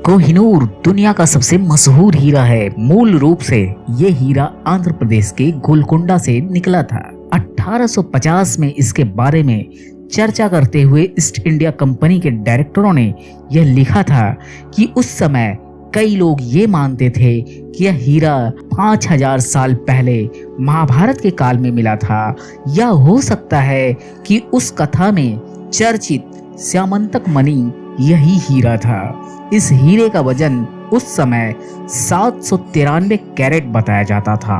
कोहिनूर दुनिया का सबसे मशहूर हीरा है। मूल रूप से ये हीरा आंध्र प्रदेश के गोलकोंडा से निकला था। 1850 में इसके बारे में चर्चा करते हुए ईस्ट इंडिया कंपनी के डायरेक्टरों ने यह लिखा था कि उस समय कई लोग ये मानते थे कि यह हीरा 5000 साल पहले महाभारत के काल में मिला था, या हो सकता है कि उस कथा में चर्चित श्यामंतक मणि यही हीरा था। इस हीरे का वजन उस समय 793 कैरेट बताया जाता था।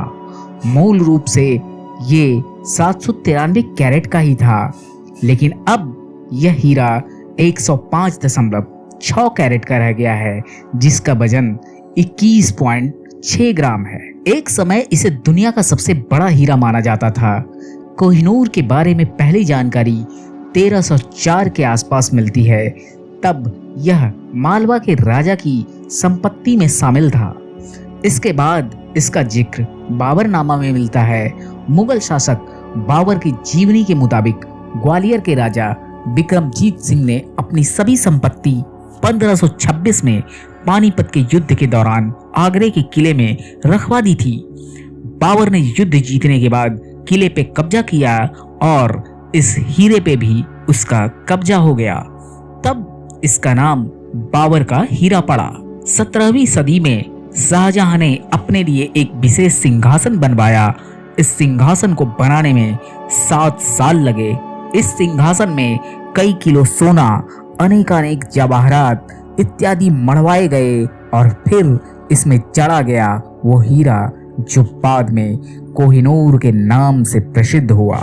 मूल रूप से ये 793 कैरेट का ही था, लेकिन अब यह हीरा 105.6 कैरेट का रह गया है, जिसका वजन 21.6 ग्राम है। एक समय इसे दुनिया का सबसे बड़ा हीरा माना जाता था। कोहिनूर के बारे में पहली जानकारी 1304 के आसपास मिलती है। तब यह मालवा के राजा की संपत्ति में शामिल था। इसके बाद इसका जिक्र बाबरनामा में मिलता है। मुगल शासक बाबर की जीवनी के मुताबिक ग्वालियर के राजा बिक्रमजीत सिंह ने अपनी सभी संपत्ति 1526 में पानीपत के युद्ध के दौरान आगरे के किले में रखवा दी थी। बाबर ने युद्ध जीतने के बाद किले पे कब्जा किया और इस हीरे पे भी उसका कब्जा हो गया। तब इसका नाम बाबर का हीरा पड़ा। 17वीं सदी में शाहजहां ने अपने लिए एक विशेष सिंहासन बनवाया। इस सिंहासन को बनाने में 7 साल लगे। इस सिंहासन में कई किलो सोना, अनेकानेक जवाहरात इत्यादि मढ़वाए गए और फिर इसमें चढ़ा गया वो हीरा जो बाद में कोहिनूर के नाम से प्रसिद्ध हुआ।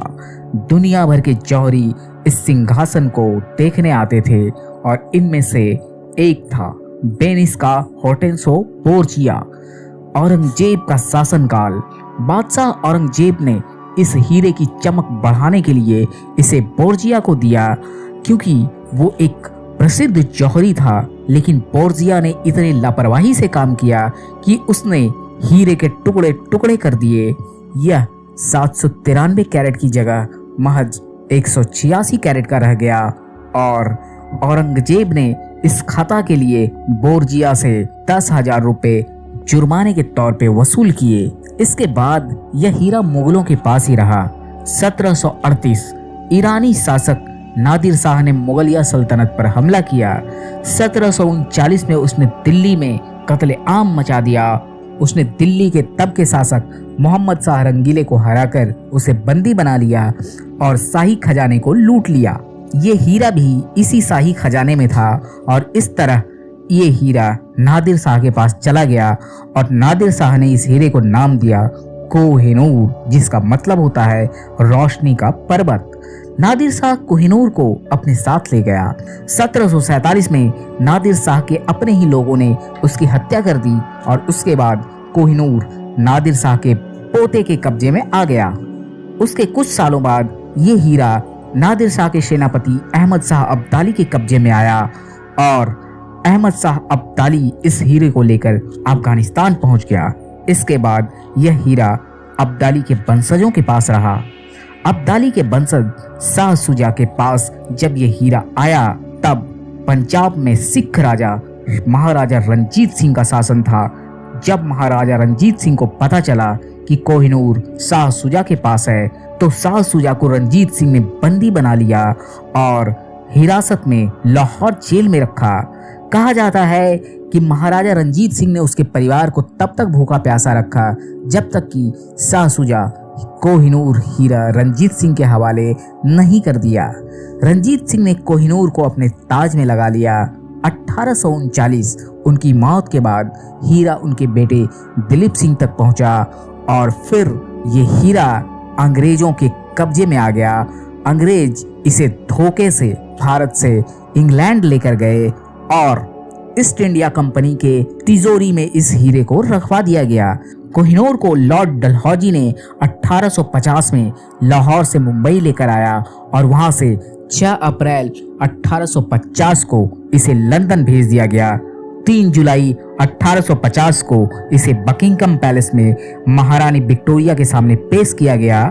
दुनिया भर के जौहरी इस सिंहासन को देखने आते थे और इनमें से एक था वेनिस का हॉर्टेंसो बोर्जिया। औरंगजेब का शासनकाल। बादशाह औरंगजेब ने इस हीरे की चमक बढ़ाने के लिए इसे बोर्जिया को दिया, क्योंकि वो एक प्रसिद्ध जौहरी था। लेकिन बोर्जिया ने इतनी लापरवाही से काम किया कि उसने हीरे के टुकड़े टुकड़े कर दिए। यह 793 कैरेट की जगह महज 186 कैरेट का रह गया और औरंगजेब ने इस खता के लिए बोर्जिया से 10,000 रुपए जुर्माने के तौर पे वसूल किए। इसके बाद यह हीरा मुगलों के पास ही रहा। 1738 ईरानी शासक नादिर शाह ने मुगलिया सल्तनत पर हमला किया। 1739 में उसने दिल्ली में कत्ले आम मचा दिया। उसने दिल्ली के तब के शासक मोहम्मद शाह रंगीले को हराकर उसे बंदी बना लिया और शाही खजाने को लूट लिया। ये हीरा भी इसी शाही खजाने में था और इस तरह ये हीरा नादिर शाह के पास चला गया और नादिर शाह ने इस हीरे को नाम दिया कोहिनूर, जिसका मतलब होता है रोशनी का पर्वत। नादिर शाह कोहिनूर को अपने साथ ले गया। 1747 में नादिर शाह के अपने ही लोगों ने उसकी हत्या कर दी और उसके बाद कोहिनूर नादिर शाह के पोते के कब्जे में आ गया। उसके कुछ सालों बाद ये हीरा नादिर शाह के सेनापति अहमद शाह अब्दाली के कब्जे में आया और अहमद शाह अब्दाली इस हीरे को लेकर अफगानिस्तान पहुंच गया। इसके बाद यह हीरा अब्दाली के वंशजों के पास रहा। अब्दाली के वंशज शाह सुजा के पास जब यह हीरा आया, तब पंजाब में सिख राजा महाराजा रंजीत सिंह का शासन था। जब महाराजा रंजीत सिंह को पता चला कि कोहिनूर शाह सुजा के पास है, तो शाह सुजा को रंजीत सिंह ने बंदी बना लिया और हिरासत में लाहौर जेल में रखा। कहा जाता है कि महाराजा रंजीत सिंह ने उसके परिवार को तब तक भूखा प्यासा रखा जब तक कि शाह सुजा कोहिनूर हीरा रंजीत सिंह के हवाले नहीं कर दिया। रंजीत सिंह ने कोहिनूर को अपने ताज में लगा लिया। 1839 उनकी मौत के बाद हीरा उनके बेटे दिलीप सिंह तक पहुंचा और फिर ये हीरा अंग्रेजों के कब्जे में आ गया। अंग्रेज इसे धोखे से भारत से इंग्लैंड लेकर गए और ईस्ट इंडिया कंपनी के तिजोरी में इस हीरे को रखवा दिया गया। कोहिनूर को लॉर्ड डलहौजी ने 1850 में लाहौर से मुंबई लेकर आया और वहां से 6 अप्रैल 1850 को इसे लंदन भेज दिया गया। 3 जुलाई 1850 को इसे बकिंगम पैलेस में महारानी विक्टोरिया के सामने पेश किया गया।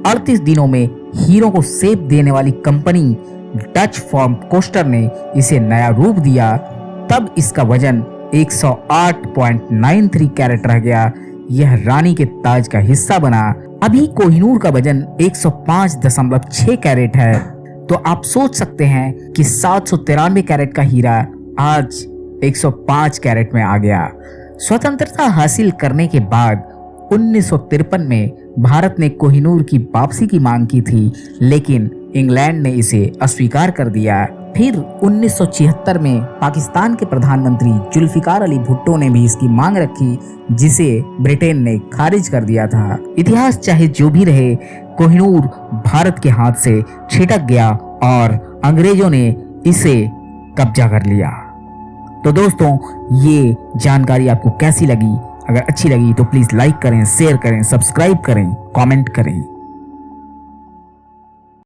38 दिनों में हीरों को सेब देने वाली कंपनी डच फॉर्म कोस्टर ने इसे नया रूप दिया। तब इसका वजन 108.93 कैरेट रह गया। यह रानी के ताज का हिस्सा बना। अभी कोहिनूर का वजन 105.6 कैरेट है। तो आप सोच सकते हैं कि 793 कैरेट का हीरा आज 105 कैरेट में आ गया। स्वतंत्रता हासिल करने के बाद 1953 में भारत ने कोहिनूर की वापसी की मांग की थी, लेकिन इंग्लैंड ने इसे अस्वीकार कर दिया। फिर 1976 में पाकिस्तान के प्रधानमंत्री जुल्फिकार अली भुट्टो ने भी इसकी मांग रखी, जिसे ब्रिटेन ने खारिज कर दिया था। इतिहास चाहे जो भी रहे, कोहिनूर भारत के हाथ से छिटक गया और अंग्रेजों ने इसे कब्जा कर लिया। तो दोस्तों, ये जानकारी आपको कैसी लगी? अगर अच्छी लगी तो प्लीज लाइक करें, शेयर करें, सब्सक्राइब करें, कमेंट करें।